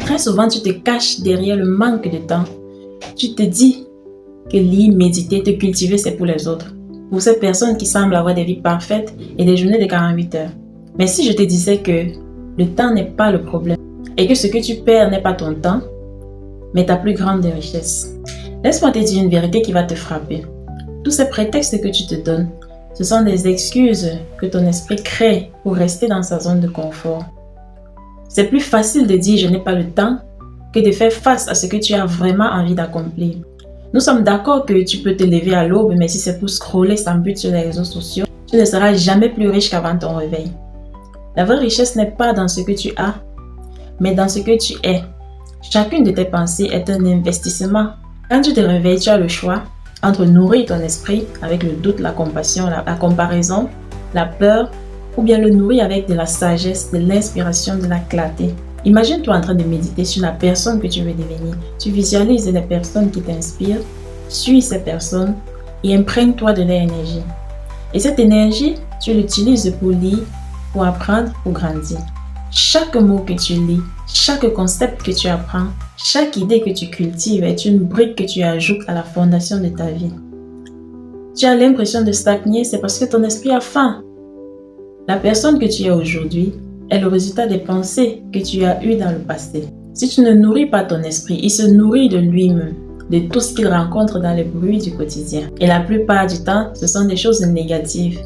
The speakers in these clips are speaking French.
Très souvent, tu te caches derrière le manque de temps. Tu te dis que lire, méditer, te cultiver, c'est pour les autres. Pour ces personnes qui semblent avoir des vies parfaites et des journées de 48 heures. Mais si je te disais que le temps n'est pas le problème et que ce que tu perds n'est pas ton temps, mais ta plus grande richesse. Laisse-moi te dire une vérité qui va te frapper. Tous ces prétextes que tu te donnes, ce sont des excuses que ton esprit crée pour rester dans sa zone de confort. C'est plus facile de dire « je n'ai pas le temps » que de faire face à ce que tu as vraiment envie d'accomplir. Nous sommes d'accord que tu peux te lever à l'aube, mais si c'est pour scroller sans but sur les réseaux sociaux, tu ne seras jamais plus riche qu'avant ton réveil. La vraie richesse n'est pas dans ce que tu as, mais dans ce que tu es. Chacune de tes pensées est un investissement. Quand tu te réveilles, tu as le choix entre nourrir ton esprit avec le doute, la compassion, la comparaison, la peur, ou bien le nourrir avec de la sagesse, de l'inspiration, de la clarté. Imagine-toi en train de méditer sur la personne que tu veux devenir. Tu visualises les personnes qui t'inspirent, suis ces personnes et imprègne-toi de leur énergie. Et cette énergie, tu l'utilises pour lire, pour apprendre, pour grandir. Chaque mot que tu lis, chaque concept que tu apprends, chaque idée que tu cultives est une brique que tu ajoutes à la fondation de ta vie. Tu as l'impression de stagner, c'est parce que ton esprit a faim. La personne que tu es aujourd'hui est le résultat des pensées que tu as eues dans le passé. Si tu ne nourris pas ton esprit, il se nourrit de lui-même, de tout ce qu'il rencontre dans les bruits du quotidien. Et la plupart du temps, ce sont des choses négatives.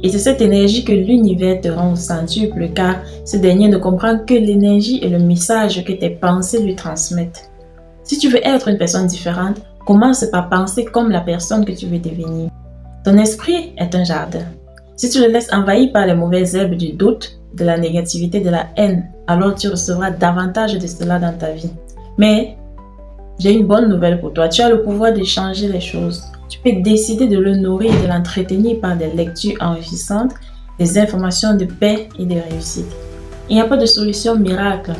Et c'est cette énergie que l'univers te rend au centuple, car ce dernier ne comprend que l'énergie et le message que tes pensées lui transmettent. Si tu veux être une personne différente, commence par penser comme la personne que tu veux devenir. Ton esprit est un jardin. Si tu le laisses envahir par les mauvaises herbes du doute, de la négativité, de la haine, alors tu recevras davantage de cela dans ta vie. Mais j'ai une bonne nouvelle pour toi. Tu as le pouvoir de changer les choses. Tu peux décider de le nourrir et de l'entretenir par des lectures enrichissantes, des informations de paix et de réussite. Il n'y a pas de solution miracle,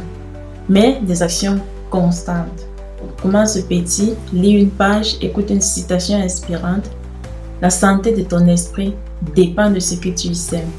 mais des actions constantes. Commence petit, lis une page, écoute une citation inspirante. La santé de ton esprit dépend de ce que tu sèmes.